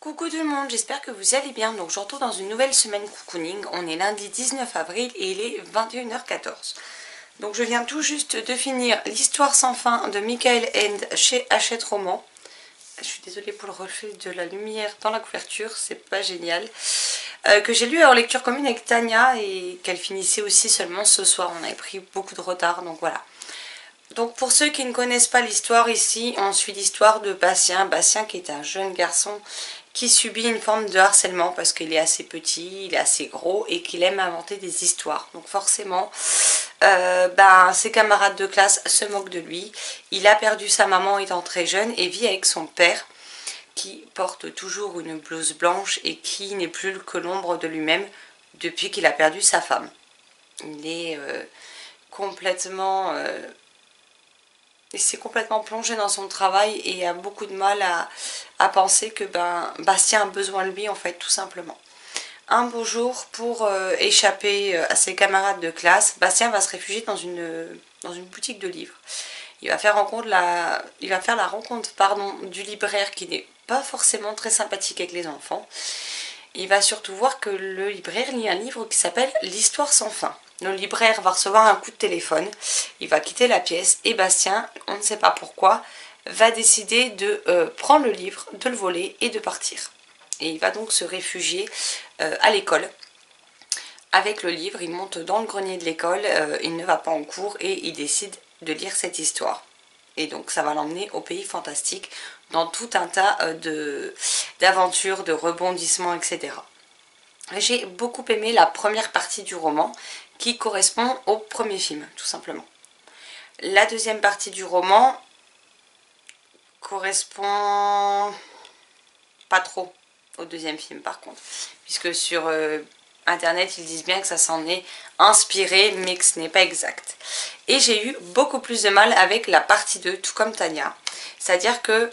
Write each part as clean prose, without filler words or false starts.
Coucou tout le monde, j'espère que vous allez bien. Donc je retrouve dans une nouvelle semaine cocooning. On est lundi 19 avril et il est 21h14. Donc je viens tout juste de finir l'histoire sans fin de Michael Ende chez Hachette Roman. Je suis désolée pour le reflet de la lumière dans la couverture, c'est pas génial. Que j'ai lu en lecture commune avec Tania et qu'elle finissait aussi seulement ce soir. On avait pris beaucoup de retard, donc voilà. Donc pour ceux qui ne connaissent pas l'histoire, ici on suit l'histoire de Bastien. Bastien qui est un jeune garçon qui subit une forme de harcèlement parce qu'il est assez petit, il est assez gros et qu'il aime inventer des histoires. Donc forcément, ses camarades de classe se moquent de lui. Il a perdu sa maman étant très jeune et vit avec son père qui porte toujours une blouse blanche et qui n'est plus que l'ombre de lui-même depuis qu'il a perdu sa femme. Il est complètement... il s'est complètement plongé dans son travail et a beaucoup de mal à penser que Bastien a besoin de lui en fait tout simplement. Un beau jour, pour échapper à ses camarades de classe, Bastien va se réfugier dans une boutique de livres. Il va faire la rencontre du libraire qui n'est pas forcément très sympathique avec les enfants. Il va surtout voir que le libraire lit un livre qui s'appelle L'Histoire sans fin. Le libraire va recevoir un coup de téléphone, il va quitter la pièce et Bastien, on ne sait pas pourquoi, va décider de prendre le livre, de le voler et de partir. Et il va donc se réfugier à l'école. Avec le livre, il monte dans le grenier de l'école, il ne va pas en cours et il décide de lire cette histoire. Et donc ça va l'emmener au pays fantastique dans tout un tas d'aventures, de rebondissements, etc. J'ai beaucoup aimé la première partie du roman qui correspond au premier film, tout simplement. La deuxième partie du roman correspond pas trop au deuxième film par contre, puisque sur internet ils disent bien que ça s'en est inspiré mais que ce n'est pas exact. Et j'ai eu beaucoup plus de mal avec la partie 2, tout comme Tania. C'est-à-dire que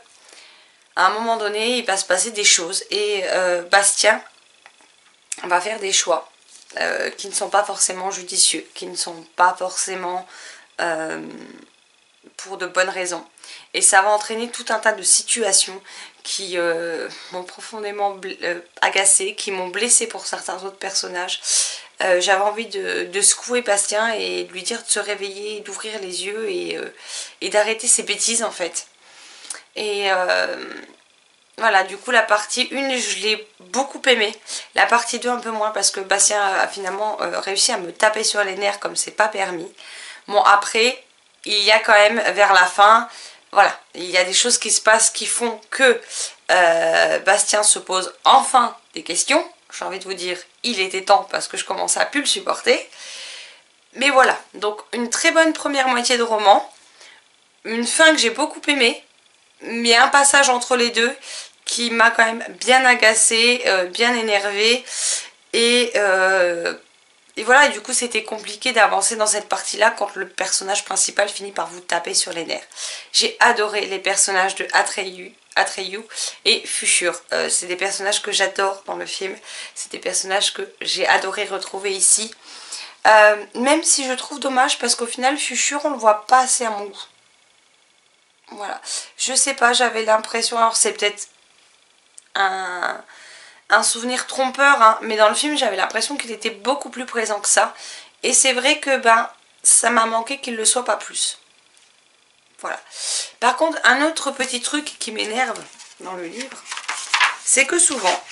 à un moment donné il va se passer des choses et Bastien va faire des choix qui ne sont pas forcément judicieux, qui ne sont pas forcément pour de bonnes raisons. Et ça va entraîner tout un tas de situations qui m'ont profondément agacée, qui m'ont blessée pour certains autres personnages. J'avais envie de secouer Bastien et de lui dire de se réveiller, d'ouvrir les yeux et d'arrêter ses bêtises en fait. Et voilà, du coup la partie 1 je l'ai beaucoup aimée, la partie 2 un peu moins parce que Bastien a finalement réussi à me taper sur les nerfs comme c'est pas permis. Bon après, il y a quand même vers la fin, voilà, il y a des choses qui se passent qui font que Bastien se pose enfin des questions. J'ai envie de vous dire, il était temps parce que je commençais à plus le supporter. Mais voilà, donc une très bonne première moitié de roman, une fin que j'ai beaucoup aimée, mais un passage entre les deux qui m'a quand même bien agacée, bien énervée et voilà, et du coup c'était compliqué d'avancer dans cette partie là quand le personnage principal finit par vous taper sur les nerfs. J'ai adoré les personnages de Atreyu et Fuchur, c'est des personnages que j'adore dans le film, c'est des personnages que j'ai adoré retrouver ici, même si je trouve dommage parce qu'au final Fuchur on le voit pas assez à mon goût. Voilà, je sais pas, j'avais l'impression, alors c'est peut-être un souvenir trompeur, hein, mais dans le film j'avais l'impression qu'il était beaucoup plus présent que ça. Et c'est vrai que ça m'a manqué qu'il ne le soit pas plus. Voilà. Par contre, un autre petit truc qui m'énerve dans le livre, c'est que souvent,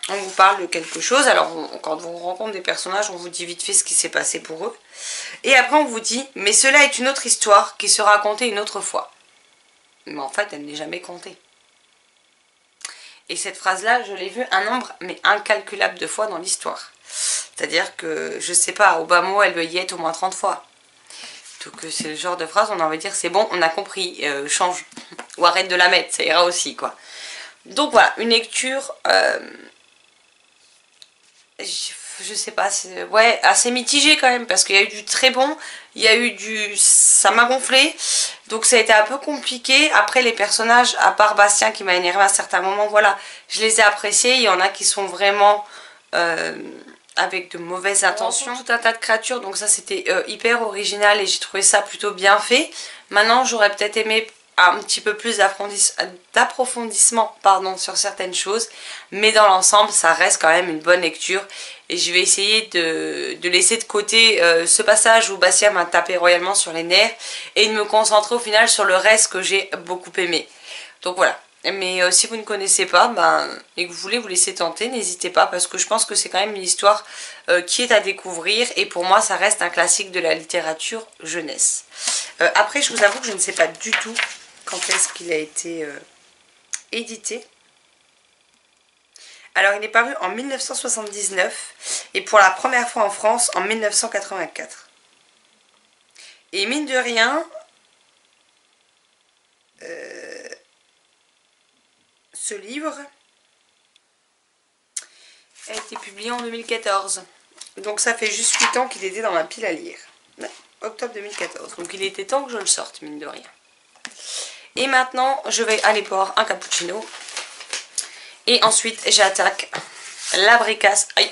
on vous parle de quelque chose, alors quand on rencontre des personnages, on vous dit vite fait ce qui s'est passé pour eux. Et après on vous dit, mais cela est une autre histoire qui sera racontée une autre fois. Mais en fait, elle n'est jamais contée. Et cette phrase-là, je l'ai vue un nombre, mais incalculable de fois dans l'histoire. C'est-à-dire que, je sais pas, au bas mot, elle doit y être au moins 30 fois. Donc c'est le genre de phrase, on a envie de dire, c'est bon, on a compris, change. Ou arrête de la mettre, ça ira aussi, quoi. Donc voilà, une lecture, je sais pas, ouais, assez mitigée quand même, parce qu'il y a eu du très bon, il y a eu ça m'a gonflé, donc ça a été un peu compliqué. Après les personnages, à part Bastien qui m'a énervé à un certain moment, voilà, je les ai appréciés, il y en a qui sont vraiment avec de mauvaises intentions, tout un tas de créatures, donc ça c'était hyper original et j'ai trouvé ça plutôt bien fait. Maintenant j'aurais peut-être aimé un petit peu plus d'approfondissement sur certaines choses, mais dans l'ensemble ça reste quand même une bonne lecture et je vais essayer de laisser de côté ce passage où Bastia m'a tapé royalement sur les nerfs et de me concentrer au final sur le reste que j'ai beaucoup aimé. Donc voilà. Mais si vous ne connaissez pas et que vous voulez vous laisser tenter, n'hésitez pas parce que je pense que c'est quand même une histoire qui est à découvrir et pour moi ça reste un classique de la littérature jeunesse. Après je vous avoue que je ne sais pas du tout quand est-ce qu'il a été édité. Alors il est paru en 1979 et pour la première fois en France en 1984. Et mine de rien... ce livre a été publié en 2014. Donc ça fait juste 8 ans qu'il était dans ma pile à lire. Ouais, octobre 2014. Donc il était temps que je le sorte, mine de rien. Et maintenant, je vais aller boire un cappuccino. Et ensuite, j'attaque la bricasse. Aïe.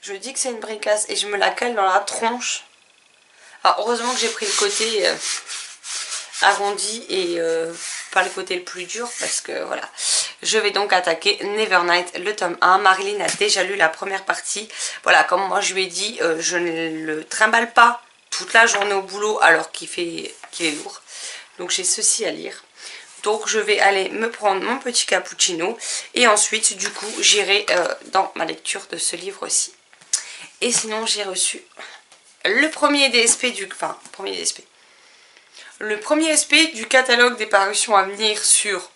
Je dis que c'est une bricasse et je me la cale dans la tronche. Alors heureusement que j'ai pris le côté arrondi et... pas le côté le plus dur parce que voilà. Je vais donc attaquer Nevernight, le tome 1. Marilyn a déjà lu la première partie. Voilà, comme moi je lui ai dit, je ne le trimballe pas toute la journée au boulot alors qu'il est lourd. Donc j'ai ceci à lire. Donc je vais aller me prendre mon petit cappuccino et ensuite du coup j'irai dans ma lecture de ce livre-ci. Et sinon j'ai reçu le premier DSP du... Enfin, premier DSP. Le premier SP du catalogue des parutions à venir sur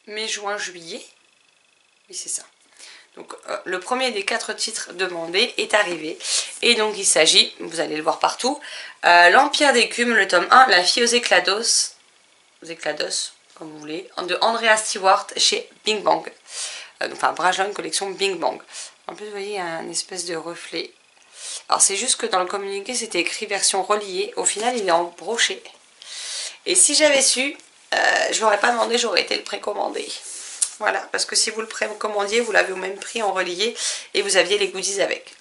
mai, juin, juillet. Oui, c'est ça. Donc, le premier des 4 titres demandés est arrivé. Et donc, il s'agit, vous allez le voir partout, L'Empire d'écume, le tome 1, La fille aux éclados, comme vous voulez, de Andrea Stewart chez Bing Bang. Enfin, Brajlon, collection Bing Bang. En plus, vous voyez, il y a un espèce de reflet. Alors c'est juste que dans le communiqué c'était écrit version reliée, au final il est en brochet. Et si j'avais su, je l'aurais pas demandé, j'aurais été le précommandé. Voilà, parce que si vous le précommandiez, vous l'avez au même prix en relié et vous aviez les goodies avec.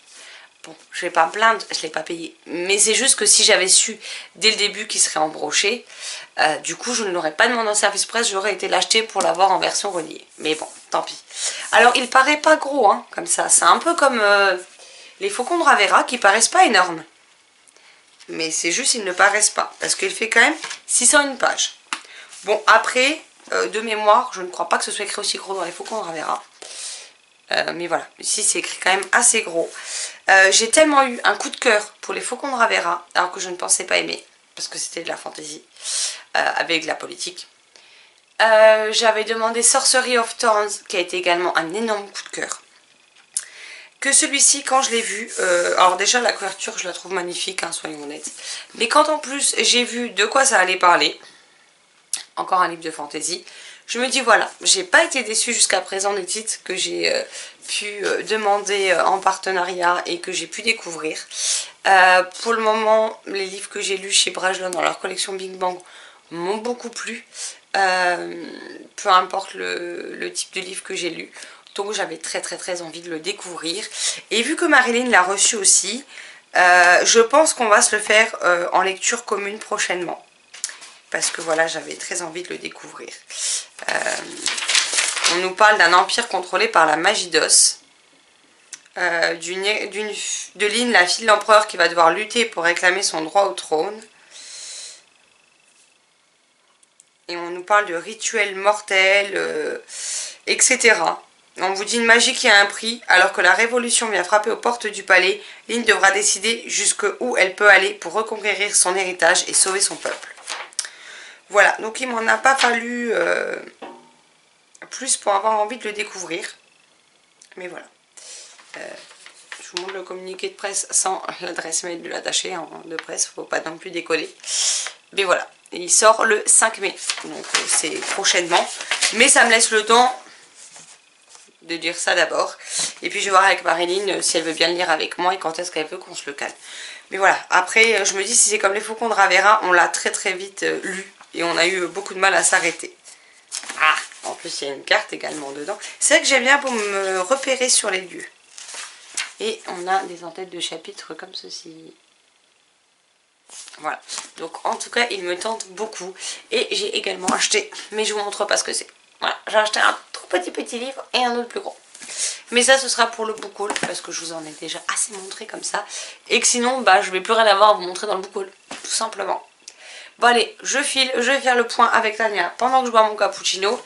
Bon, je vais pas me plaindre, je l'ai pas payé. Mais c'est juste que si j'avais su dès le début qu'il serait en brochet, du coup je ne l'aurais pas demandé en service presse, j'aurais été l'acheter pour l'avoir en version reliée. Mais bon, tant pis. Alors il paraît pas gros, hein, comme ça. C'est un peu comme... les faucons de Ravera qui paraissent pas énormes. Mais c'est juste ils ne paraissent pas. Parce qu'il fait quand même 601 pages. Bon après, de mémoire, je ne crois pas que ce soit écrit aussi gros dans les faucons de Ravera. Mais voilà, ici c'est écrit quand même assez gros. J'ai tellement eu un coup de cœur pour les faucons de Ravera, alors que je ne pensais pas aimer. Parce que c'était de la fantaisie. Avec de la politique. J'avais demandé Sorcery of Thorns, qui a été également un énorme coup de cœur. Que celui-ci, quand je l'ai vu, alors déjà la couverture je la trouve magnifique, hein, soyons honnêtes, mais quand en plus j'ai vu de quoi ça allait parler, encore un livre de fantasy, je me dis voilà, j'ai pas été déçue jusqu'à présent des titres que j'ai pu demander en partenariat et que j'ai pu découvrir. Pour le moment, les livres que j'ai lus chez Brajlon dans leur collection Bing Bang m'ont beaucoup plu, peu importe le type de livre que j'ai lu. Donc j'avais très envie de le découvrir. Et vu que Marilyn l'a reçu aussi, je pense qu'on va se le faire en lecture commune prochainement. Parce que voilà, j'avais très envie de le découvrir. On nous parle d'un empire contrôlé par la magie d'os. De Lynn, la fille de l'empereur, qui va devoir lutter pour réclamer son droit au trône. Et on nous parle de rituels mortels, etc. On vous dit une magie qui a un prix, alors que la révolution vient frapper aux portes du palais. Lynn devra décider jusqu'où elle peut aller pour reconquérir son héritage et sauver son peuple. Voilà, donc il m'en a pas fallu plus pour avoir envie de le découvrir. Mais voilà. Je vous montre le communiqué de presse sans l'adresse mail de l'attaché de presse, faut pas non plus décoller. Mais voilà, il sort le 5 mai, donc c'est prochainement. Mais ça me laisse le temps de dire ça d'abord. Et puis je vais voir avec Marilyn si elle veut bien le lire avec moi et quand est-ce qu'elle veut qu'on se le calme. Mais voilà, après je me dis si c'est comme les faucons de Ravera, on l'a très vite lu et on a eu beaucoup de mal à s'arrêter. Ah, en plus il y a une carte également dedans. C'est vrai que j'aime bien pour me repérer sur les lieux. Et on a des entêtes de chapitres comme ceci. Voilà, donc en tout cas il me tente beaucoup. Et j'ai également acheté, mais je vous montre pas ce que c'est. Voilà, j'ai acheté un tout petit livre et un autre plus gros. Mais ça ce sera pour le book haul parce que je vous en ai déjà assez montré comme ça. Et que sinon bah je vais plus rien avoir à vous montrer dans le book haul, tout simplement. Bon allez, je file, je vais faire le point avec Tania pendant que je bois mon cappuccino.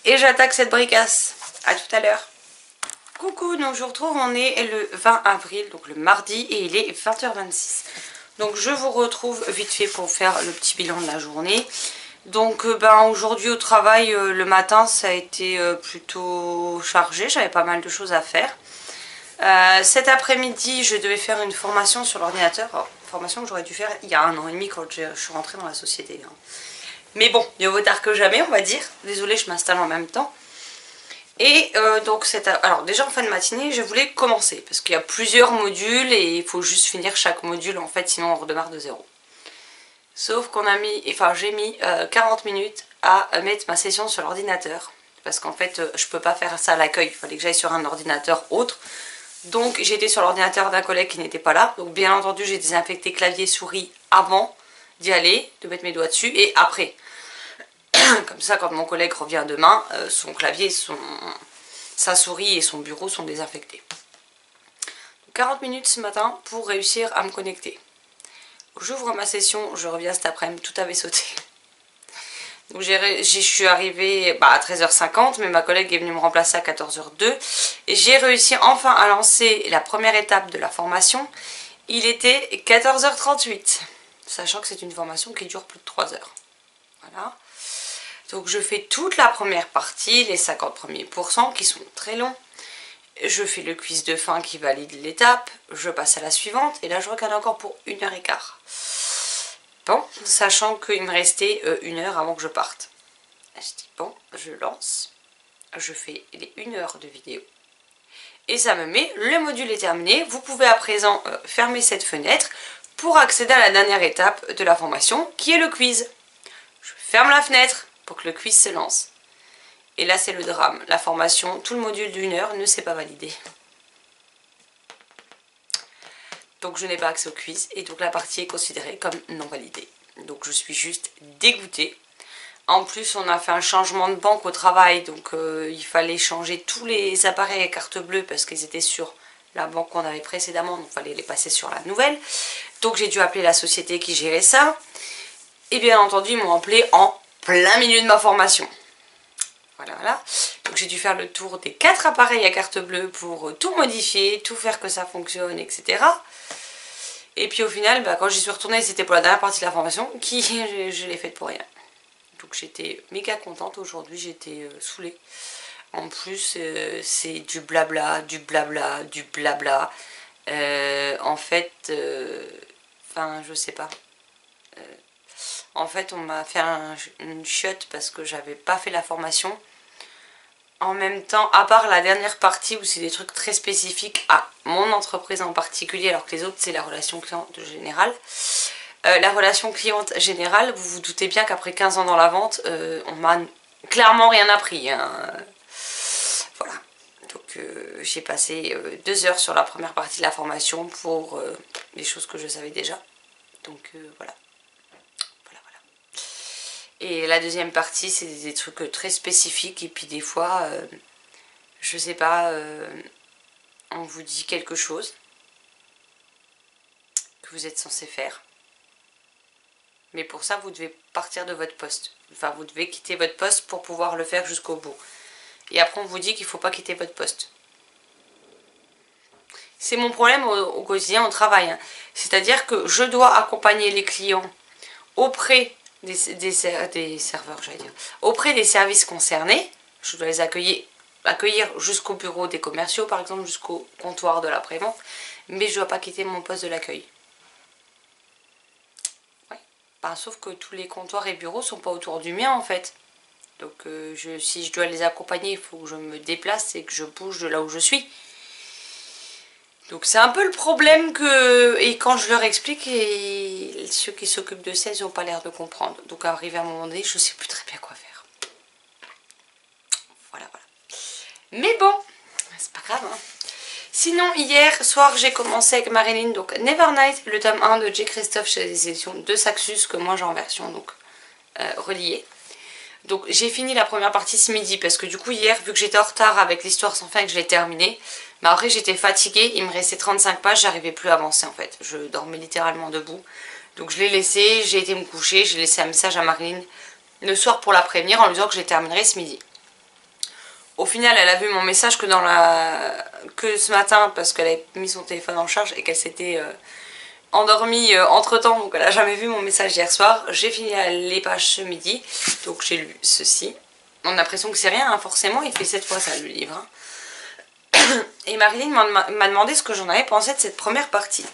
Et j'attaque cette bricasse. A tout à l'heure. Coucou, donc je vous retrouve, on est le 20 avril, donc le mardi, et il est 20h26. Donc je vous retrouve vite fait pour faire le petit bilan de la journée. Donc aujourd'hui au travail, le matin ça a été plutôt chargé, j'avais pas mal de choses à faire. Cet après-midi je devais faire une formation sur l'ordinateur, formation que j'aurais dû faire il y a 1 an et demi quand je suis rentrée dans la société. Mais bon, mieux vaut tard que jamais on va dire, désolée je m'installe en même temps. Et donc, alors déjà en fin de matinée, je voulais commencer parce qu'il y a plusieurs modules et il faut juste finir chaque module en fait, sinon on redémarre de zéro. Sauf qu'on a mis, enfin j'ai mis 40 minutes à mettre ma session sur l'ordinateur parce qu'en fait, je peux pas faire ça à l'accueil, il fallait que j'aille sur un ordinateur autre. Donc j'étais sur l'ordinateur d'un collègue qui n'était pas là. Donc bien entendu, j'ai désinfecté clavier souris avant d'y aller, de mettre mes doigts dessus et après. Comme ça, quand mon collègue revient demain, son clavier, sa souris et son bureau sont désinfectés. 40 minutes ce matin pour réussir à me connecter. J'ouvre ma session, je reviens cet après-midi, tout avait sauté. Donc je suis arrivée à 13h50, mais ma collègue est venue me remplacer à 14h02. Et j'ai réussi enfin à lancer la première étape de la formation. Il était 14h38, sachant que c'est une formation qui dure plus de 3 heures. Voilà. Donc je fais toute la première partie, les 50 premiers pourcents qui sont très longs. Je fais le quiz de fin qui valide l'étape. Je passe à la suivante et là je regarde encore pour 1h15. Bon, sachant qu'il me restait 1 heure avant que je parte. Je dis bon, je lance. Je fais les 1 heure de vidéo. Et ça me met, le module est terminé. Vous pouvez à présent fermer cette fenêtre pour accéder à la dernière étape de la formation qui est le quiz. Je ferme la fenêtre pour que le quiz se lance. Et là c'est le drame, la formation, tout le module d'1 heure ne s'est pas validé. Donc je n'ai pas accès au quiz et donc la partie est considérée comme non validée. Donc je suis juste dégoûtée. En plus on a fait un changement de banque au travail, donc il fallait changer tous les appareils à carte bleue parce qu'ils étaient sur la banque qu'on avait précédemment, donc il fallait les passer sur la nouvelle. Donc j'ai dû appeler la société qui gérait ça. Et bien entendu ils m'ont appelé en plein milieu de ma formation. Voilà. Donc j'ai dû faire le tour des 4 appareils à carte bleue pour tout modifier, tout faire que ça fonctionne, etc. Et puis au final, quand j'y suis retournée, c'était pour la dernière partie de la formation, qui je l'ai faite pour rien. Donc j'étais méga contente aujourd'hui, j'étais saoulée. En plus, c'est du blabla, du blabla, du blabla. En fait, enfin je sais pas. En fait, on m'a fait une chiotte parce que j'avais pas fait la formation. En même temps, à part la dernière partie où c'est des trucs très spécifiques à mon entreprise en particulier, alors que les autres c'est la relation client générale. La relation cliente générale, vous vous doutez bien qu'après 15 ans dans la vente, on m'a clairement rien appris. Hein. Voilà. Donc j'ai passé 2 heures sur la première partie de la formation pour les choses que je savais déjà. Donc voilà. Et la deuxième partie, c'est des trucs très spécifiques. Et puis des fois, je sais pas, on vous dit quelque chose que vous êtes censé faire. Mais pour ça, vous devez partir de votre poste. Enfin, vous devez quitter votre poste pour pouvoir le faire jusqu'au bout. Et après, on vous dit qu'il ne faut pas quitter votre poste. C'est mon problème au quotidien, au travail. Hein. C'est-à-dire que je dois accompagner les clients auprès des serveurs, j'allais dire, auprès des services concernés. Je dois les accueillir jusqu'au bureau des commerciaux, par exemple, jusqu'au comptoir de l'après-vente. Mais je ne dois pas quitter mon poste de l'accueil. Ouais. Sauf que tous les comptoirs et bureaux ne sont pas autour du mien, en fait. Donc, si je dois les accompagner, il faut que je me déplace et que je bouge de là où je suis. Donc c'est un peu le problème que... Et quand je leur explique, et ceux qui s'occupent de ça, ils n'ont pas l'air de comprendre. Donc arrivé à un moment donné, je ne sais plus très bien quoi faire. Voilà. Mais bon, c'est pas grave. Hein. Sinon, hier soir, j'ai commencé avec Marilyn, donc Nevernight, le tome 1 de J. Christophe chez les éditions de Saxus, que moi j'ai en version donc reliée. Donc j'ai fini la première partie ce midi, parce que du coup hier, vu que j'étais en retard avec l'histoire sans fin et que je l'ai terminée, mais après j'étais fatiguée, il me restait 35 pages, j'arrivais plus à avancer en fait. Je dormais littéralement debout. Donc je l'ai laissé, j'ai été me coucher, j'ai laissé un message à Marilyn le soir pour la prévenir en lui disant que je les terminerai ce midi. Au final, elle a vu mon message que ce matin parce qu'elle avait mis son téléphone en charge et qu'elle s'était endormie entre temps, donc elle n'a jamais vu mon message hier soir. J'ai fini les pages ce midi, donc j'ai lu ceci. On a l'impression que c'est rien, hein, forcément, il fait 7 fois ça le livre. Hein. Et Marilyn m'a demandé ce que j'en avais pensé de cette première partie.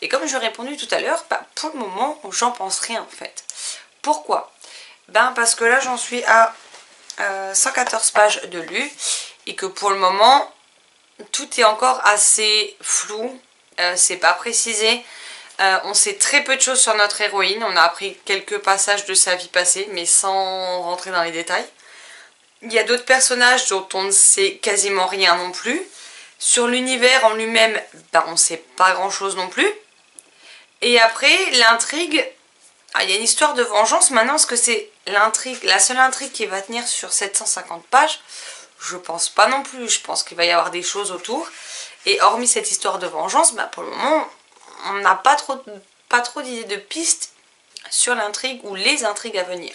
Et comme je lui ai répondu tout à l'heure, bah, pour le moment, j'en pense rien en fait. Pourquoi? Ben parce que là, j'en suis à 114 pages de lu et que pour le moment, tout est encore assez flou, c'est pas précisé. On sait très peu de choses sur notre héroïne, on a appris quelques passages de sa vie passée, mais sans rentrer dans les détails. Il y a d'autres personnages dont on ne sait quasiment rien non plus. Sur l'univers en lui-même, ben, on ne sait pas grand chose non plus. Et après, l'intrigue, il y a une histoire de vengeance. Maintenant, est-ce que c'est l'intrigue, la seule intrigue qui va tenir sur 750 pages? Je pense pas non plus. Je pense qu'il va y avoir des choses autour. Et hormis cette histoire de vengeance, bah pour le moment, on n'a pas trop d'idées de pistes sur l'intrigue ou les intrigues à venir.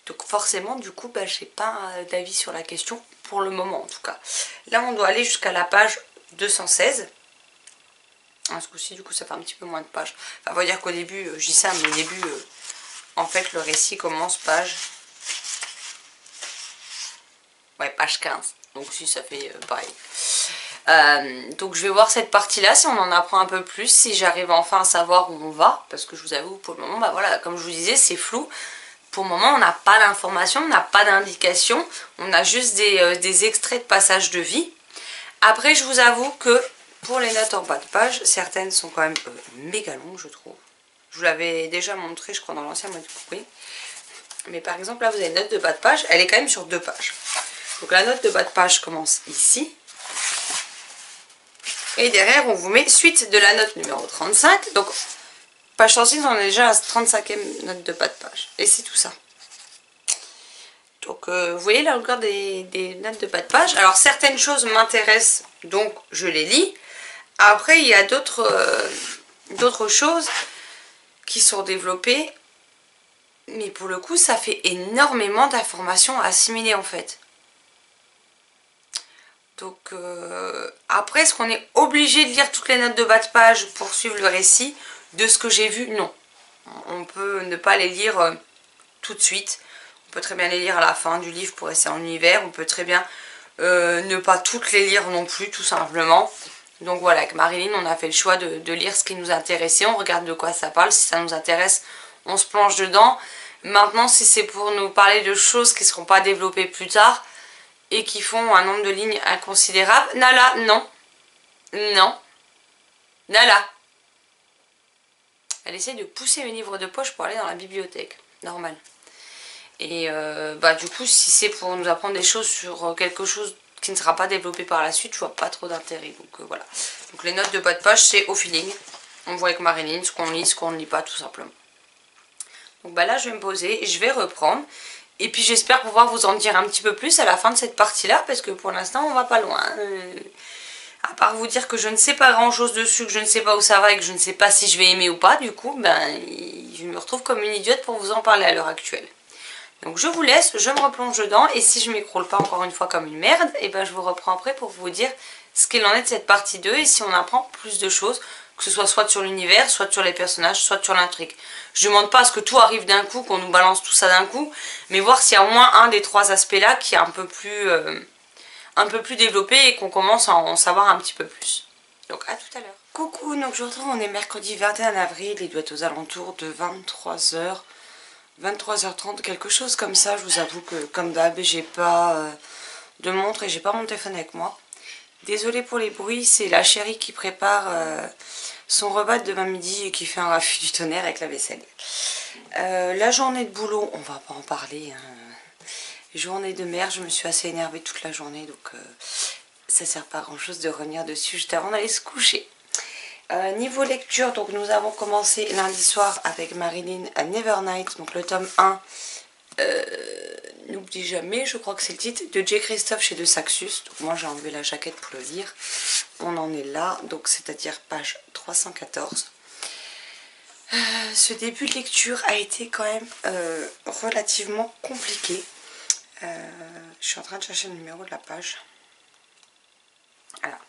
Donc forcément, du coup, bah, j'ai pas d'avis sur la question pour le moment en tout cas. Là, on doit aller jusqu'à la page 216. Ce coup-ci, du coup, ça fait un petit peu moins de pages. Enfin, on va dire qu'au début, je dis ça, mais au début, en fait, le récit commence page... Ouais, page 15. Donc si, ça fait pareil. Donc je vais voir cette partie-là, si on en apprend un peu plus, si j'arrive enfin à savoir où on va. Parce que je vous avoue, pour le moment, bah voilà, comme je vous disais, c'est flou. Pour le moment, on n'a pas d'informations, on n'a pas d'indications. On a juste des extraits de passages de vie. Après, je vous avoue que... Pour les notes en bas de page, certaines sont quand même méga longues, je trouve. Je vous l'avais déjà montré, je crois, dans l'ancien mode coucou. Mais par exemple, là, vous avez une note de bas de page. Elle est quand même sur 2 pages. Donc la note de bas de page commence ici. Et derrière, on vous met suite de la note numéro 35. Donc, page 106, on est déjà à la 35e note de bas de page. Et c'est tout ça. Donc, vous voyez la longueur des notes de bas de page. Alors, certaines choses m'intéressent, donc je les lis. Après, il y a d'autres choses qui sont développées. Mais pour le coup, ça fait énormément d'informations à assimiler en fait. Donc, après, est-ce qu'on est obligé de lire toutes les notes de bas de page pour suivre le récit? De ce que j'ai vu, non. On peut ne pas les lire tout de suite. On peut très bien les lire à la fin du livre pour rester en univers. On peut très bien ne pas toutes les lire non plus, tout simplement. Donc voilà, avec Marilyn, on a fait le choix de lire ce qui nous intéressait. On regarde de quoi ça parle. Si ça nous intéresse, on se plonge dedans. Maintenant, si c'est pour nous parler de choses qui ne seront pas développées plus tard et qui font un nombre de lignes inconsidérable, Nala, non. Non. Nala. Elle essaie de pousser mes livres de poche pour aller dans la bibliothèque. Normal. Et bah du coup, si c'est pour nous apprendre des choses sur quelque chose qui ne sera pas développé par la suite, je vois pas trop d'intérêt. Donc voilà. Donc les notes de bas de page, c'est au feeling. On voit avec Marilyn ce qu'on lit, ce qu'on ne lit pas, tout simplement. Donc bah là, je vais me poser, je vais reprendre. Et puis j'espère pouvoir vous en dire un petit peu plus à la fin de cette partie-là, parce que pour l'instant, on va pas loin. À part vous dire que je ne sais pas grand-chose dessus, que je ne sais pas où ça va et que je ne sais pas si je vais aimer ou pas, du coup, ben, je me retrouve comme une idiote pour vous en parler à l'heure actuelle. Donc je vous laisse, je me replonge dedans et si je m'écroule pas encore une fois comme une merde, et ben je vous reprends après pour vous dire ce qu'il en est de cette partie 2 et si on apprend plus de choses, que ce soit sur l'univers, soit sur les personnages, soit sur l'intrigue. Je ne demande pas à ce que tout arrive d'un coup, qu'on nous balance tout ça d'un coup, mais voir s'il y a au moins un des 3 aspects là qui est un peu plus développé et qu'on commence à en savoir un petit peu plus. Donc à tout à l'heure. Coucou, donc je vous retrouve, on est mercredi 21 avril, il doit être aux alentours de 23h30, quelque chose comme ça. Je vous avoue que comme d'hab, j'ai pas de montre et j'ai pas mon téléphone avec moi. Désolée pour les bruits, c'est la chérie qui prépare son repas de demain midi et qui fait un raffut du tonnerre avec la vaisselle. La journée de boulot, on va pas en parler. Hein. Journée de merde, je me suis assez énervée toute la journée, donc ça sert pas à grand chose de revenir dessus juste avant d'aller se coucher. Niveau lecture, donc nous avons commencé lundi soir avec Marilyn à Nevernight, donc le tome 1, N'oublie jamais, je crois que c'est le titre, de J. Christophe chez De Saxus. Donc moi j'ai enlevé la jaquette pour le lire. On en est là, donc c'est-à-dire page 314. Ce début de lecture a été quand même relativement compliqué. Je suis en train de chercher le numéro de la page. Voilà.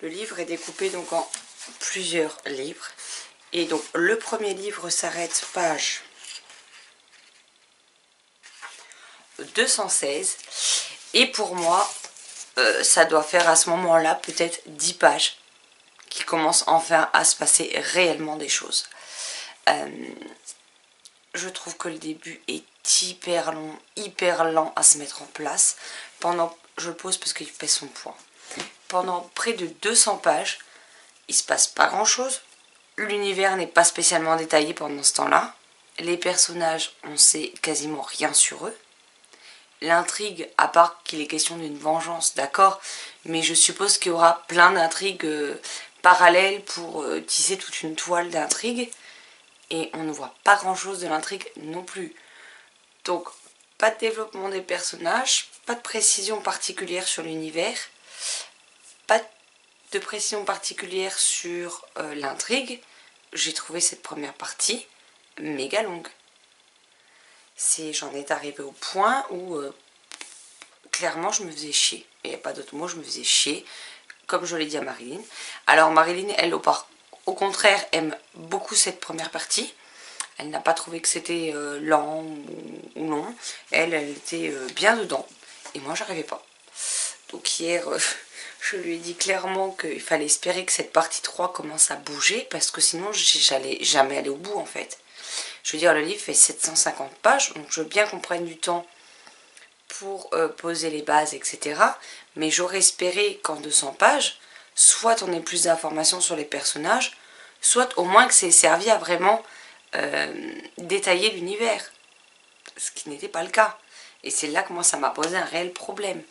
Le livre est découpé donc en plusieurs livres. Et donc le premier livre s'arrête page 216. Et pour moi, ça doit faire à ce moment-là peut-être 10 pages qui commencent enfin à se passer réellement des choses. Je trouve que le début est hyper long, hyper lent à se mettre en place. Pendant, je le pose parce qu'il pèse son poids. Pendant près de 200 pages, il se passe pas grand-chose. L'univers n'est pas spécialement détaillé pendant ce temps-là. Les personnages, on sait quasiment rien sur eux. L'intrigue, à part qu'il est question d'une vengeance, d'accord, mais je suppose qu'il y aura plein d'intrigues parallèles pour tisser toute une toile d'intrigues. Et on ne voit pas grand chose de l'intrigue non plus. Donc, pas de développement des personnages, pas de précision particulière sur l'univers, pas de précision particulière sur l'intrigue. J'ai trouvé cette première partie méga longue. J'en étais arrivée au point où clairement je me faisais chier. Il n'y a pas d'autre mot, je me faisais chier, comme je l'ai dit à Marilyn. Alors Marilyn, elle au contraire, aime beaucoup cette première partie. Elle n'a pas trouvé que c'était lent ou long. Elle était bien dedans. Et moi, j'arrivais pas. Donc hier, je lui ai dit clairement qu'il fallait espérer que cette partie 3 commence à bouger. Parce que sinon, j'allais jamais aller au bout, en fait. Je veux dire, le livre fait 750 pages. Donc, je veux bien qu'on prenne du temps pour poser les bases, etc. Mais j'aurais espéré qu'en 200 pages, soit on ait plus d'informations sur les personnages, soit au moins que c'est servi à vraiment détailler l'univers. Ce qui n'était pas le cas. Et c'est là que moi ça m'a posé un réel problème.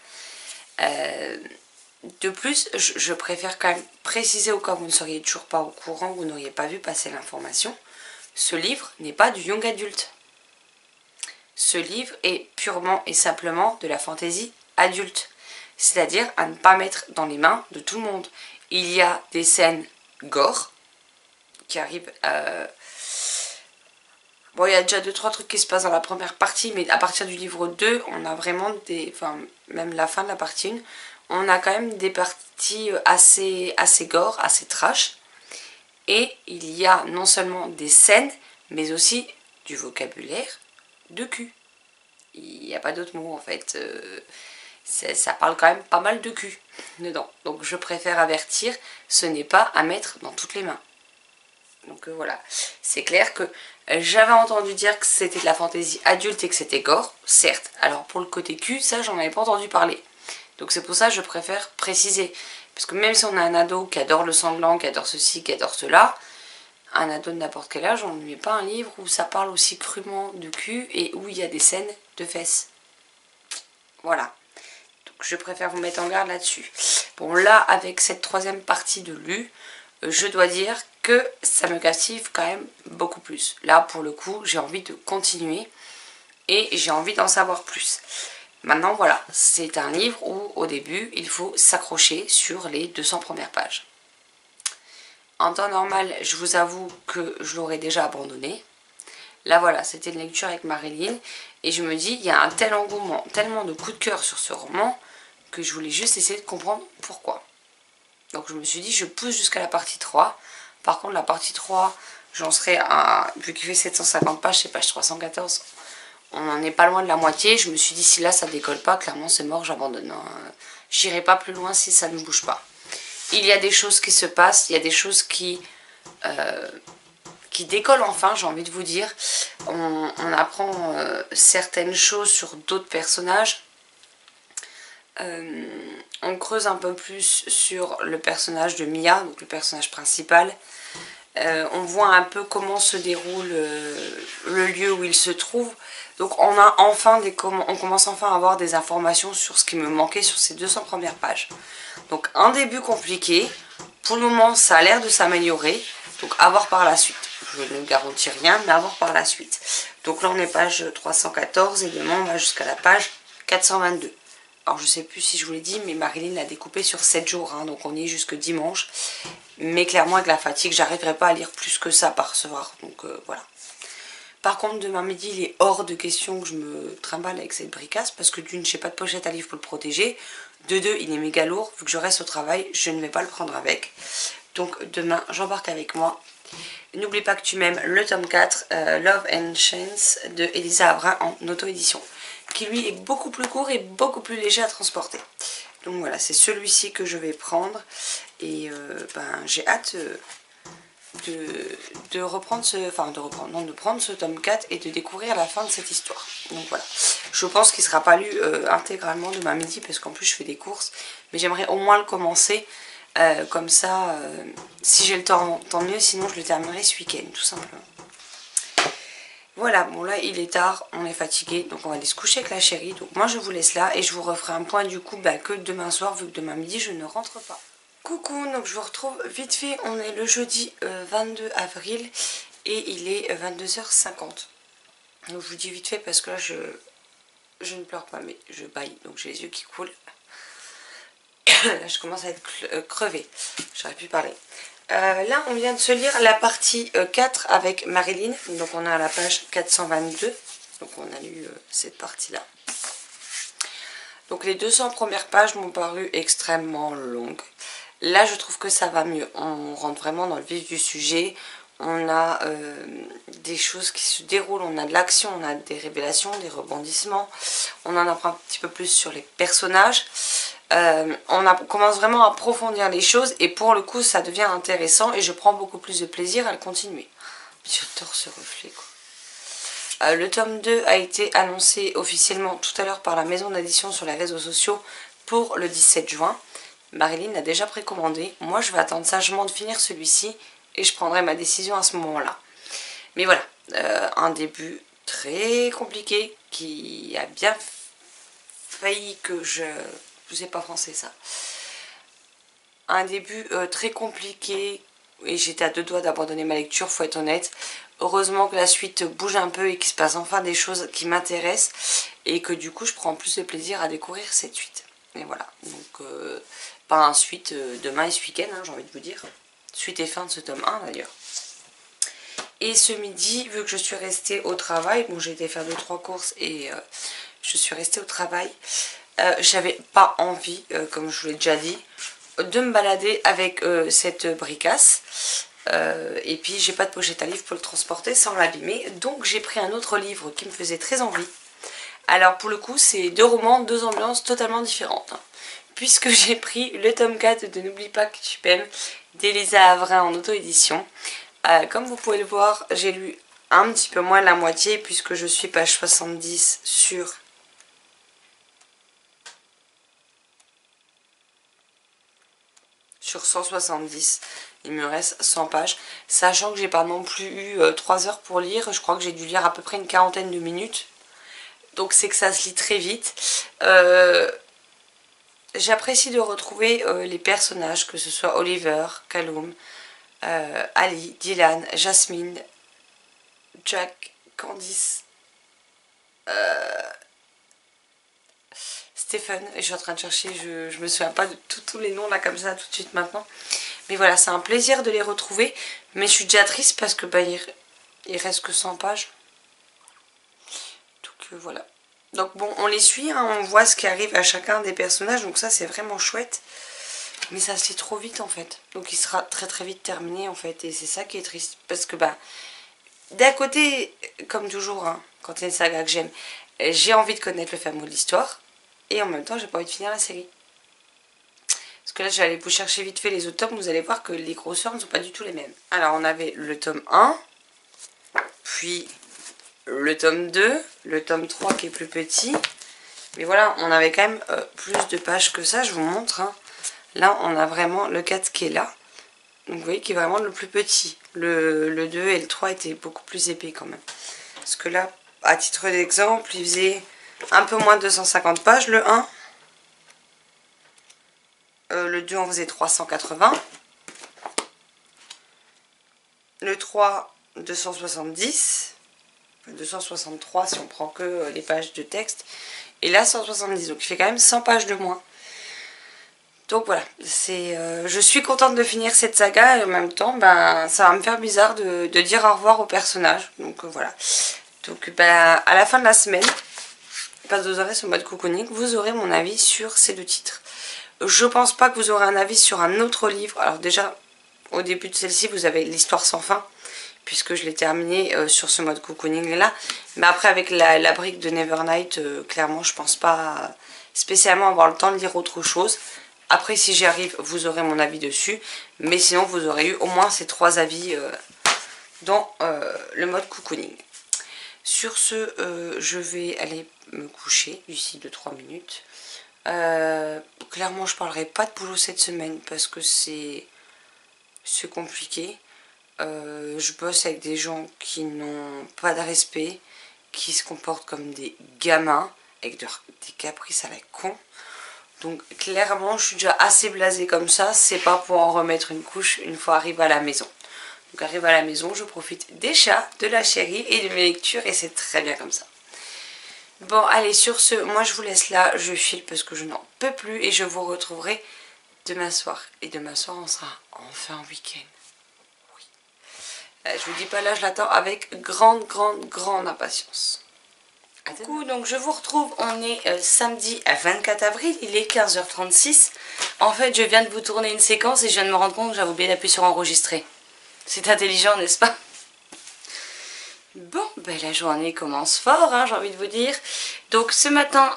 De plus, je préfère quand même préciser au cas où vous ne seriez toujours pas au courant, vous n'auriez pas vu passer l'information. Ce livre n'est pas du young adulte. Ce livre est purement et simplement de la fantaisie adulte. C'est-à-dire à ne pas mettre dans les mains de tout le monde. Il y a des scènes gore qui arrivent. Bon, il y a déjà 2-3 trucs qui se passent dans la première partie, mais à partir du livre 2, on a vraiment des. Enfin, même la fin de la partie 1, on a quand même des parties assez gore, assez trash. Et il y a non seulement des scènes, mais aussi du vocabulaire de cul. Il n'y a pas d'autre mot en fait. Ça parle quand même pas mal de cul dedans. Donc je préfère avertir, ce n'est pas à mettre dans toutes les mains. Donc voilà, c'est clair que j'avais entendu dire que c'était de la fantaisie adulte et que c'était gore, certes. Alors pour le côté cul, ça j'en avais pas entendu parler. Donc c'est pour ça que je préfère préciser. Parce que même si on a un ado qui adore le sanglant, qui adore ceci, qui adore cela, un ado de n'importe quel âge, on ne lui met pas un livre où ça parle aussi crûment de cul et où il y a des scènes de fesses. Voilà. Donc je préfère vous mettre en garde là-dessus. Bon là, avec cette troisième partie de lu, je dois dire que ça me captive quand même beaucoup plus. Là, pour le coup, j'ai envie de continuer et j'ai envie d'en savoir plus. Maintenant, voilà, c'est un livre où, au début, il faut s'accrocher sur les 200 premières pages. En temps normal, je vous avoue que je l'aurais déjà abandonné. Là, voilà, c'était une lecture avec Marilyn. Et je me dis, il y a un tel engouement, tellement de coups de cœur sur ce roman, que je voulais juste essayer de comprendre pourquoi. Donc je me suis dit, je pousse jusqu'à la partie 3. Par contre, la partie 3, j'en serai à... Vu qu'il fait 750 pages, c'est page 314. On n'en est pas loin de la moitié. Je me suis dit, si là, ça décolle pas, clairement, c'est mort, j'abandonne. J'irai pas plus loin si ça ne bouge pas. Il y a des choses qui se passent, il y a des choses qui décollent enfin, j'ai envie de vous dire. On apprend certaines choses sur d'autres personnages. On creuse un peu plus sur le personnage de Mia, donc le personnage principal. On voit un peu comment se déroule le lieu où il se trouve. Donc on commence enfin à avoir des informations sur ce qui me manquait sur ces 200 premières pages. Donc un début compliqué. Pour le moment ça a l'air de s'améliorer. Donc à voir par la suite. Je ne garantis rien, mais à voir par la suite. Donc là on est page 314 et demain on va jusqu'à la page 422. Alors je sais plus si je vous l'ai dit, mais Marilyn l'a découpé sur 7 jours. Hein, donc on y est jusque dimanche. Mais clairement avec la fatigue, j'arriverai pas à lire plus que ça par soir. Donc voilà. Par contre demain midi il est hors de question que je me trimballe avec cette bricasse. Parce que d'une, j'ai pas de pochette à livre pour le protéger. De deux, il est méga lourd. Vu que je reste au travail, je ne vais pas le prendre avec. Donc demain j'embarque avec moi. N'oublie pas que tu m'aimes, le tome 4, Love and Chance de Elisa Avrin en auto-édition. Qui lui est beaucoup plus court et beaucoup plus léger à transporter. Donc voilà, c'est celui-ci que je vais prendre. Et j'ai hâte de reprendre ce... Enfin de prendre ce tome 4 et de découvrir la fin de cette histoire. Donc voilà. Je pense qu'il ne sera pas lu intégralement demain midi parce qu'en plus je fais des courses. Mais j'aimerais au moins le commencer. Comme ça, si j'ai le temps, tant mieux, sinon je le terminerai ce week-end, tout simplement. Voilà, bon là il est tard, on est fatigué, donc on va aller se coucher avec la chérie. Donc moi je vous laisse là et je vous referai un point du coup que demain soir, vu que demain midi je ne rentre pas. Coucou, donc je vous retrouve vite fait, on est le jeudi 22 avril et il est 22h50. Donc je vous dis vite fait parce que là je ne pleure pas mais je bâille, donc j'ai les yeux qui coulent. Là je commence à être crevée, j'aurais pu parler. Là on vient de se lire la partie 4 avec Marilyn, donc on est à la page 422, donc on a lu cette partie là. Donc les 200 premières pages m'ont paru extrêmement longues. Là je trouve que ça va mieux, on rentre vraiment dans le vif du sujet, on a des choses qui se déroulent, on a de l'action, on a des révélations, des rebondissements, on en apprend un petit peu plus sur les personnages. On commence vraiment à approfondir les choses et pour le coup ça devient intéressant et je prends beaucoup plus de plaisir à le continuer. J'adore ce reflet quoi. Le tome 2 a été annoncé officiellement tout à l'heure par la maison d'édition sur les réseaux sociaux pour le 17 juin. Marilyn l'a déjà précommandé. Moi je vais attendre sagement de finir celui-ci et je prendrai ma décision à ce moment-là. Mais voilà, un début très compliqué qui a bien failli que je... Je sais pas français ça. Un début très compliqué et j'étais à deux doigts d'abandonner ma lecture, faut être honnête. Heureusement que la suite bouge un peu et qu'il se passe enfin des choses qui m'intéressent et que du coup je prends plus de plaisir à découvrir cette suite. Et voilà, donc pas un suite demain et ce week-end, hein, j'ai envie de vous dire. Suite et fin de ce tome 1 d'ailleurs. Et ce midi, vu que je suis restée au travail, bon j'ai été faire 2-3 courses et je suis restée au travail. J'avais pas envie, comme je vous l'ai déjà dit, de me balader avec cette bricasse. Et puis j'ai pas de pochette à livre pour le transporter sans l'abîmer. Donc j'ai pris un autre livre qui me faisait très envie. Alors pour le coup c'est 2 romans, 2 ambiances totalement différentes. Hein, puisque j'ai pris le tome 4 de N'oublie pas que tu m'aimes d'Elisa Avrin en auto-édition. Comme vous pouvez le voir, j'ai lu un petit peu moins de la moitié puisque je suis page 70 sur... Sur 170, il me reste 100 pages, sachant que j'ai pas non plus eu 3 heures pour lire, je crois que j'ai dû lire à peu près une quarantaine de minutes, donc c'est que ça se lit très vite. J'apprécie de retrouver les personnages, que ce soit Oliver, Callum, Ali, Dylan, Jasmine, Jack, Candice, Stephen, et je suis en train de chercher, je me souviens pas de tous les noms là comme ça tout de suite maintenant. Mais voilà, c'est un plaisir de les retrouver. Mais je suis déjà triste parce que il reste que 100 pages. Donc voilà. Donc bon, on les suit, hein, on voit ce qui arrive à chacun des personnages. Donc ça c'est vraiment chouette. Mais ça se lit trop vite en fait. Donc il sera très très vite terminé en fait. Et c'est ça qui est triste. Parce que d'un côté, comme toujours, hein, quand il y a une saga que j'aime, j'ai envie de connaître le fin mot de l'histoire. Et en même temps, j'ai pas envie de finir la série. Parce que là, j'allais vous chercher vite fait les autres tomes. Vous allez voir que les grosseurs ne sont pas du tout les mêmes. Alors, on avait le tome 1. Puis le tome 2. Le tome 3 qui est plus petit. Mais voilà, on avait quand même plus de pages que ça. Je vous montre. Hein. Là, on a vraiment le 4 qui est là. Donc, vous voyez qui est vraiment le plus petit. Le 2 et le 3 étaient beaucoup plus épais quand même. Parce que là, à titre d'exemple, il faisait... un peu moins de 250 pages, le 1. Le 2 on faisait 380. Le 3, 270. 263 si on prend que les pages de texte. Et là 170, donc il fait quand même 100 pages de moins. Donc voilà, je suis contente de finir cette saga et en même temps, ben, ça va me faire bizarre de dire au revoir au personnage. Donc voilà. Donc ben, à la fin de la semaine, quand vous aurez ce mode cocooning, vous aurez mon avis sur ces 2 titres. Je pense pas que vous aurez un avis sur un autre livre. Alors déjà, au début de celle-ci, vous avez l'histoire sans fin, puisque je l'ai terminé sur ce mode cocooning là. Mais après, avec la brique de Nevernight, clairement, je pense pas spécialement avoir le temps de lire autre chose. Après, si j'y arrive, vous aurez mon avis dessus. Mais sinon, vous aurez eu au moins ces 3 avis dans le mode cocooning. Sur ce, je vais aller me coucher d'ici 2-3 minutes. Clairement, je parlerai pas de boulot cette semaine parce que c'est compliqué. Je bosse avec des gens qui n'ont pas de respect, qui se comportent comme des gamins, avec des caprices à la con. Donc clairement, je suis déjà assez blasée comme ça, c'est pas pour en remettre une couche une fois arrivée à la maison. Donc arrive à la maison, je profite des chats, de la chérie et de mes lectures et c'est très bien comme ça. Bon allez, sur ce, moi je vous laisse là, je file parce que je n'en peux plus et je vous retrouverai demain soir. Et demain soir on sera enfin en week-end. Oui. Je vous dis pas là, je l'attends avec grande impatience. Du coup, donc je vous retrouve, on est samedi à 24 avril, il est 15h36. En fait, je viens de vous tourner une séquence et je viens de me rendre compte que j'avais oublié d'appuyer sur enregistrer. C'est intelligent, n'est-ce pas? Bon, ben la journée commence fort, hein, j'ai envie de vous dire. Donc ce matin,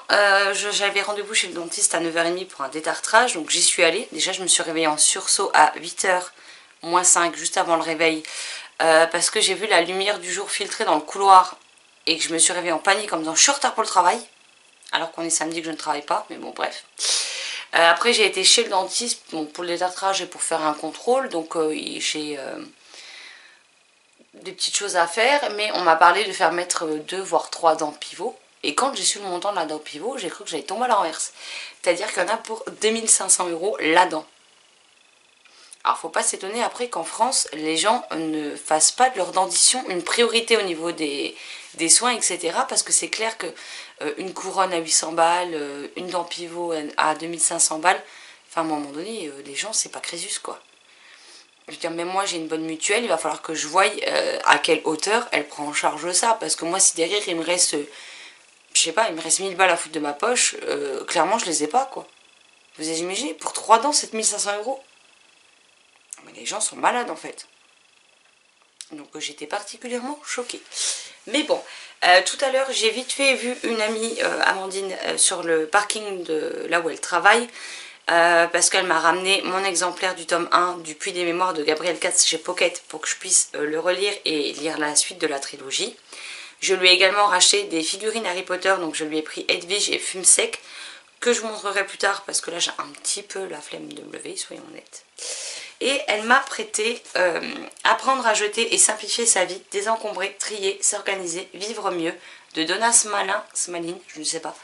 j'avais rendez-vous chez le dentiste à 9h30 pour un détartrage, donc j'y suis allée. Déjà, je me suis réveillée en sursaut à 8h moins 5, juste avant le réveil, parce que j'ai vu la lumière du jour filtrer dans le couloir et que je me suis réveillée en panique en me disant je suis en retard pour le travail, alors qu'on est samedi que je ne travaille pas, mais bon bref. Après j'ai été chez le dentiste bon, pour le détartrage et pour faire un contrôle, donc j'ai des petites choses à faire, mais on m'a parlé de faire mettre 2 voire 3 dents pivot. Et quand j'ai su le montant de la dent pivot, j'ai cru que j'allais tomber à la renverse. C'est-à-dire qu'il y en a pour 2500 € la dent. Alors faut pas s'étonner après qu'en France, les gens ne fassent pas de leur dentition une priorité au niveau des soins, etc. Parce que c'est clair que une couronne à 800 balles, une dent pivot à 2500 balles, enfin à un moment donné, les gens, c'est pas Crésus quoi. Je veux dire, même moi j'ai une bonne mutuelle, il va falloir que je voie à quelle hauteur elle prend en charge ça. Parce que moi si derrière il me reste, je sais pas, il me reste 1000 balles à foutre de ma poche, clairement je les ai pas quoi. Vous imaginez, pour 3 dents, 7500 €. Mais les gens sont malades en fait. Donc j'étais particulièrement choquée. Mais bon, tout à l'heure j'ai vite fait vu une amie, Amandine, sur le parking de là où elle travaille. Parce qu'elle m'a ramené mon exemplaire du tome 1 du Puits des Mémoires de Gabriel Katz chez Pocket pour que je puisse le relire et lire la suite de la trilogie. Je lui ai également racheté des figurines Harry Potter, donc je lui ai pris Hedwig et Fumsec, que je vous montrerai plus tard parce que là j'ai un petit peu la flemme de me lever, soyons honnêtes. Et elle m'a prêté Apprendre à jeter et simplifier sa vie, désencombrer, trier, s'organiser, vivre mieux, de Donna Smalin, je ne sais pas,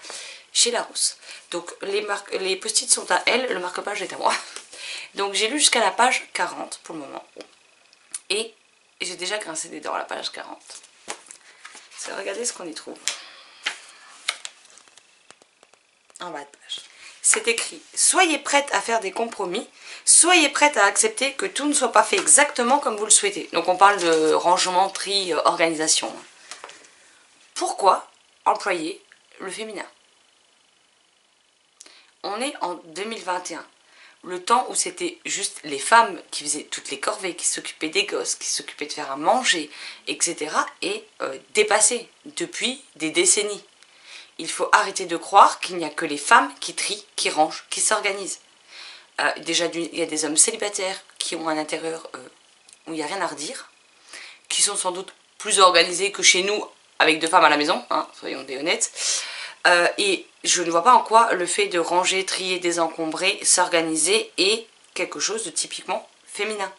chez Larousse. Donc les post-it sont à elle, le marque-page est à moi. Donc j'ai lu jusqu'à la page 40 pour le moment. Et j'ai déjà grincé des dents à la page 40. Regardez ce qu'on y trouve. En bas de page. C'est écrit « Soyez prête à faire des compromis, soyez prête à accepter que tout ne soit pas fait exactement comme vous le souhaitez. » Donc on parle de rangement, tri, organisation. Pourquoi employer le féminin? On est en 2021. Le temps où c'était juste les femmes qui faisaient toutes les corvées, qui s'occupaient des gosses, qui s'occupaient de faire à manger, etc. est dépassé depuis des décennies. Il faut arrêter de croire qu'il n'y a que les femmes qui trient, qui rangent, qui s'organisent. Déjà, il y a des hommes célibataires qui ont un intérieur où il n'y a rien à redire, qui sont sans doute plus organisés que chez nous avec 2 femmes à la maison, hein, soyons honnêtes. Et je ne vois pas en quoi le fait de ranger, trier, désencombrer, s'organiser est quelque chose de typiquement féminin.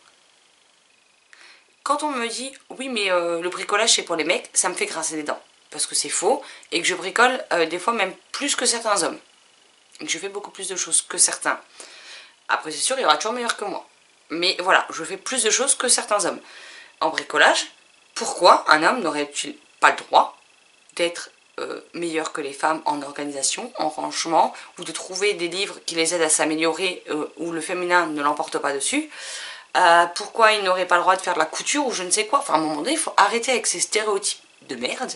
Quand on me dit « oui mais le bricolage c'est pour les mecs », ça me fait grincer des dents. Parce que c'est faux et que je bricole des fois même plus que certains hommes. Et que je fais beaucoup plus de choses que certains. Après c'est sûr, il y aura toujours meilleur que moi. Mais voilà, je fais plus de choses que certains hommes. En bricolage, pourquoi un homme n'aurait-il pas le droit d'être meilleur que les femmes en organisation, en rangement, ou de trouver des livres qui les aident à s'améliorer, où le féminin ne l'emporte pas dessus? Pourquoi il n'aurait pas le droit de faire de la couture ou je ne sais quoi? Enfin, à un moment donné, il faut arrêter avec ces stéréotypes de merde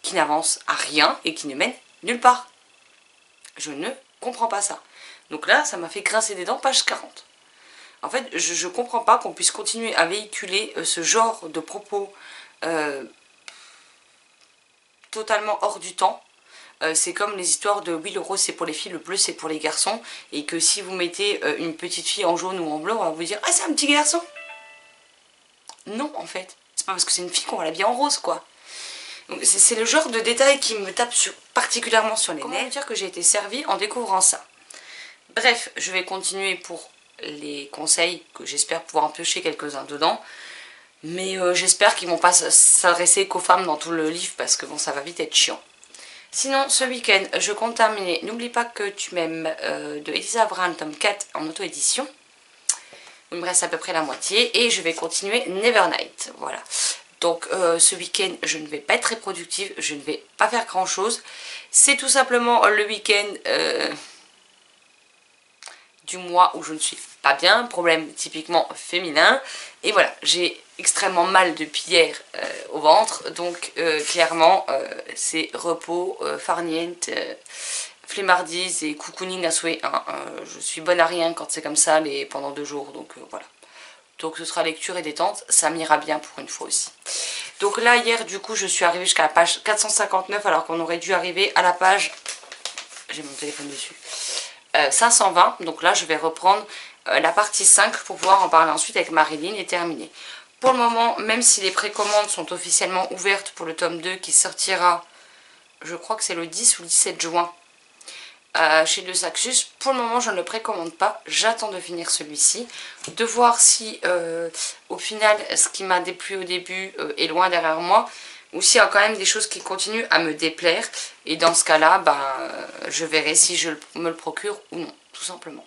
qui n'avancent à rien et qui ne mènent nulle part. Je ne comprends pas ça. Donc là, ça m'a fait grincer des dents, page 40. En fait, je comprends pas qu'on puisse continuer à véhiculer ce genre de propos totalement hors du temps. C'est comme les histoires de oui, le rose c'est pour les filles, le bleu c'est pour les garçons, et que si vous mettez une petite fille en jaune ou en bleu, on va vous dire ah c'est un petit garçon. Non en fait, c'est pas parce que c'est une fille qu'on va l'habiller en rose quoi. C'est le genre de détail qui me tape particulièrement sur les nerfs. Comment dire que j'ai été servie en découvrant ça? Bref, je vais continuer pour les conseils, que j'espère pouvoir en piocher quelques-uns dedans. Mais j'espère qu'ils vont pas s'adresser qu'aux femmes dans tout le livre, parce que bon, ça va vite être chiant. Sinon, ce week-end, je compte terminer N'oublie pas que tu m'aimes de Elisa Brown, tome 4 en auto-édition. Il me reste à peu près la moitié et je vais continuer Nevernight. Voilà. Donc ce week-end, je ne vais pas être très productive, je ne vais pas faire grand-chose. C'est tout simplement le week-end du mois où je ne suis pas bien, problème typiquement féminin. Et voilà, j'ai extrêmement mal depuis hier au ventre, donc clairement c'est repos, farniente, flemmardise et cocooning à souhait. Hein. Je suis bonne à rien quand c'est comme ça pendant 2 jours, donc voilà. Donc ce sera lecture et détente, ça m'ira bien pour une fois aussi. Donc là hier du coup je suis arrivée jusqu'à la page 459 alors qu'on aurait dû arriver à la page, j'ai mon téléphone dessus, 520. Donc là je vais reprendre la partie 5 pour pouvoir en parler ensuite avec Marilyn et terminer. Pour le moment, même si les précommandes sont officiellement ouvertes pour le tome 2 qui sortira, je crois que c'est le 10 ou le 17 juin, chez Le Saxus, pour le moment je ne le précommande pas, j'attends de finir celui-ci, de voir si au final ce qui m'a déplu au début est loin derrière moi, ou s'il y a quand même des choses qui continuent à me déplaire, et dans ce cas-là, je verrai si je me le procure ou non, tout simplement.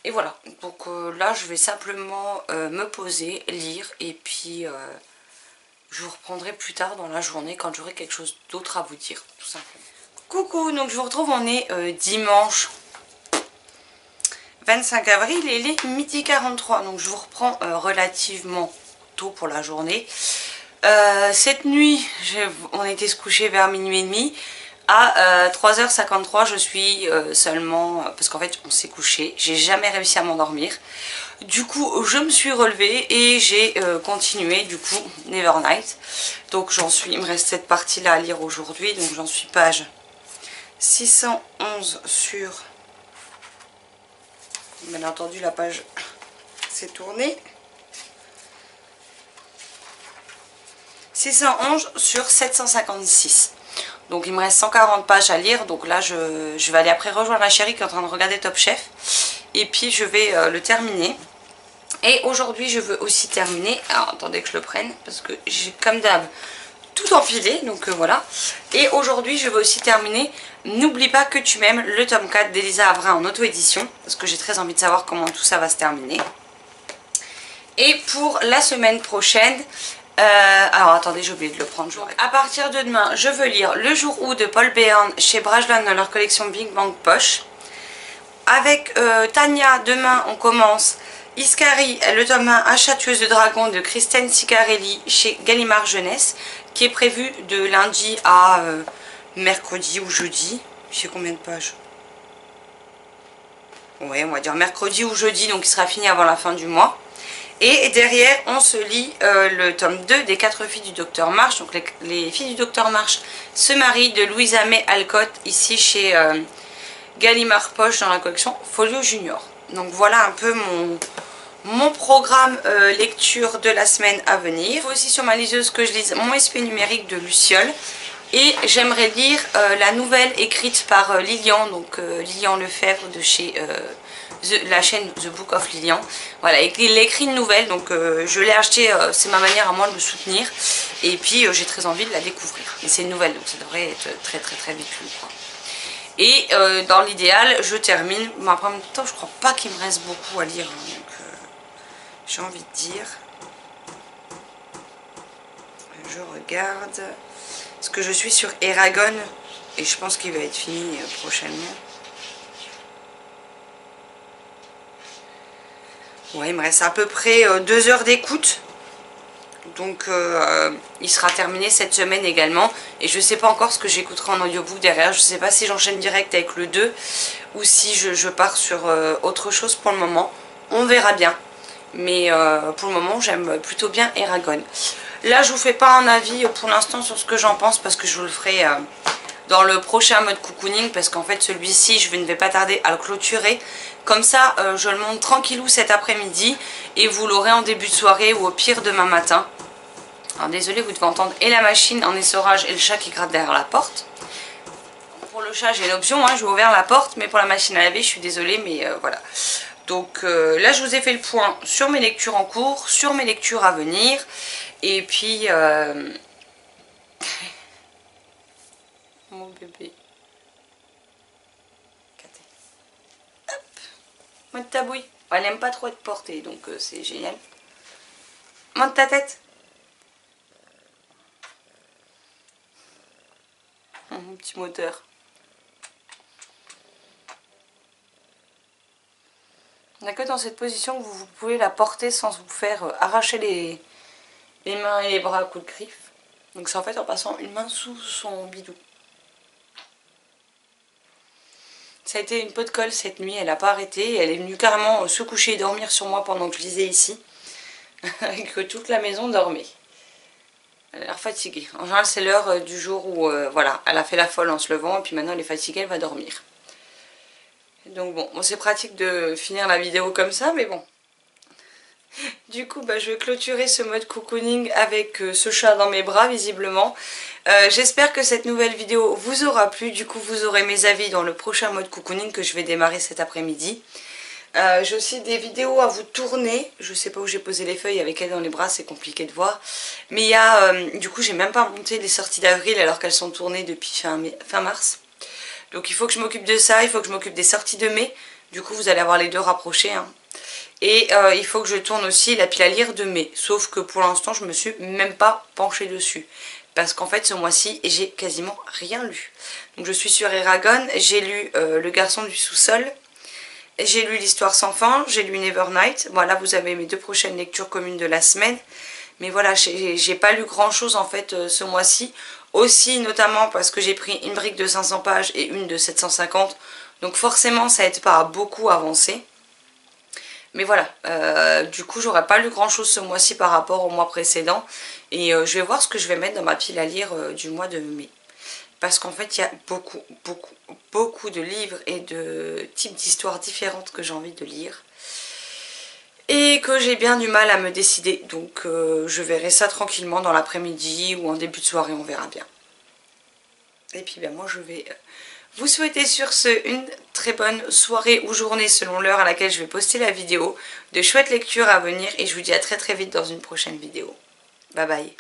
Et voilà, donc là je vais simplement me poser, lire, et puis je vous reprendrai plus tard dans la journée quand j'aurai quelque chose d'autre à vous dire, tout simplement. Coucou, donc je vous retrouve, on est dimanche 25 avril et il est midi 43, donc je vous reprends relativement tôt pour la journée. Cette nuit, on était se coucher vers minuit et demi. À 3h53, je suis seulement, parce qu'en fait on s'est couché, j'ai jamais réussi à m'endormir. Du coup, je me suis relevée et j'ai continué, du coup, Nevernight. Donc il me reste cette partie-là à lire aujourd'hui, donc j'en suis page 611 sur... Bien entendu, la page s'est tournée. 611 sur 756. Donc il me reste 140 pages à lire. Donc là je vais aller après rejoindre la chérie qui est en train de regarder Top Chef. Et puis je vais le terminer. Et aujourd'hui je veux aussi terminer. Alors attendez que je le prenne parce que j'ai comme d'hab tout empilé. Donc voilà. Et aujourd'hui je veux aussi terminer N'oublie pas que tu m'aimes, le tome 4 d'Elisa Avrin en auto-édition. Parce que j'ai très envie de savoir comment tout ça va se terminer. Et pour la semaine prochaine... alors attendez, j'ai oublié de le prendre. Donc, à partir de demain, je veux lire Le jour où de Paul Béarn chez Brajlon dans leur collection Big Bang Poche. Avec Tania, demain on commence Iskari, le tome 1 Achat tueuse de dragons de Christine Sicarelli chez Gallimard Jeunesse, qui est prévu de lundi à mercredi ou jeudi. Je sais combien de pages? Ouais, on va dire mercredi ou jeudi, donc il sera fini avant la fin du mois. Et derrière, on se lit le tome 2 des 4 filles du Docteur March. Donc les filles du Docteur March se marient de Louisa May Alcott, ici chez Gallimard Poche dans la collection Folio Junior. Donc voilà un peu mon programme lecture de la semaine à venir. Il faut aussi sur ma liseuse que je lise Mon SP numérique de Luciole. Et j'aimerais lire la nouvelle écrite par Lilian, donc Lilian Lefebvre de chez... la chaîne The Book of Lilian. Voilà, il a écrit une nouvelle, donc je l'ai acheté, c'est ma manière à moi de le soutenir. Et puis j'ai très envie de la découvrir. Et c'est une nouvelle, donc ça devrait être très vite lu, quoi. Et dans l'idéal, je termine. Mais après, en même temps, je crois pas qu'il me reste beaucoup à lire. Hein, donc, j'ai envie de dire. Je regarde. Parce que je suis sur Eragon. Et je pense qu'il va être fini prochainement. Ouais, il me reste à peu près 2 heures d'écoute. Donc il sera terminé cette semaine également. Et je ne sais pas encore ce que j'écouterai en audiobook derrière. Je ne sais pas si j'enchaîne direct avec le 2 ou si je pars sur autre chose pour le moment. On verra bien. Mais pour le moment j'aime plutôt bien Eragon. Là je vous fais pas un avis pour l'instant sur ce que j'en pense parce que je vous le ferai dans le prochain mode cocooning. Parce qu'en fait celui-ci je ne vais pas tarder à le clôturer. Comme ça je le monte tranquillou cet après-midi. Et vous l'aurez en début de soirée ou au pire demain matin. Alors désolé, vous devez entendre et la machine en essorage et le chat qui gratte derrière la porte. Pour le chat j'ai une option, hein, je vais ouvrir la porte, mais pour la machine à laver je suis désolée, mais voilà. Donc là je vous ai fait le point sur mes lectures en cours, sur mes lectures à venir. Et puis... Mon bébé. Hop. Monte ta bouille. Elle n'aime pas trop être portée, donc c'est génial. Monte ta tête. Mon petit moteur. Il n'y a que dans cette position que vous pouvez la porter sans vous faire arracher les mains et les bras à coups de griffe. Donc c'est en fait en passant une main sous son bidou. Ça a été une peau de colle cette nuit, elle n'a pas arrêté. Elle est venue carrément se coucher et dormir sur moi pendant que je lisais ici. Et que toute la maison dormait. Elle a l'air fatiguée. En général c'est l'heure du jour où voilà, elle a fait la folle en se levant et puis maintenant elle est fatiguée, elle va dormir. Donc bon, c'est pratique de finir la vidéo comme ça, mais bon. Du coup, je vais clôturer ce mode cocooning avec ce chat dans mes bras, visiblement. J'espère que cette nouvelle vidéo vous aura plu. Du coup, vous aurez mes avis dans le prochain mode cocooning que je vais démarrer cet après-midi. J'ai aussi des vidéos à vous tourner. Je sais pas où j'ai posé les feuilles avec elle dans les bras, c'est compliqué de voir. Mais il y a, du coup, j'ai même pas monté les sorties d'avril alors qu'elles sont tournées depuis fin mars. Donc il faut que je m'occupe de ça, il faut que je m'occupe des sorties de mai. Du coup vous allez avoir les deux rapprochés. Hein. Et il faut que je tourne aussi la pile à lire de mai. Sauf que pour l'instant je me suis même pas penchée dessus. Parce qu'en fait ce mois-ci j'ai quasiment rien lu. Donc je suis sur Eragon, j'ai lu Le garçon du sous-sol. J'ai lu L'histoire sans fin, j'ai lu Nevernight. Voilà, vous avez mes 2 prochaines lectures communes de la semaine. Mais voilà, j'ai pas lu grand chose en fait ce mois-ci. Aussi notamment parce que j'ai pris une brique de 500 pages et une de 750. Donc forcément ça aide pas à beaucoup avancer. Mais voilà, du coup j'aurais pas lu grand chose ce mois-ci par rapport au mois précédent. Et je vais voir ce que je vais mettre dans ma pile à lire du mois de mai. Parce qu'en fait il y a beaucoup de livres et de types d'histoires différentes que j'ai envie de lire. Et que j'ai bien du mal à me décider. Donc je verrai ça tranquillement dans l'après-midi ou en début de soirée, on verra bien. Et puis moi je vais vous souhaiter sur ce une très bonne soirée ou journée selon l'heure à laquelle je vais poster la vidéo. De chouettes lectures à venir et je vous dis à très vite dans une prochaine vidéo. Bye bye.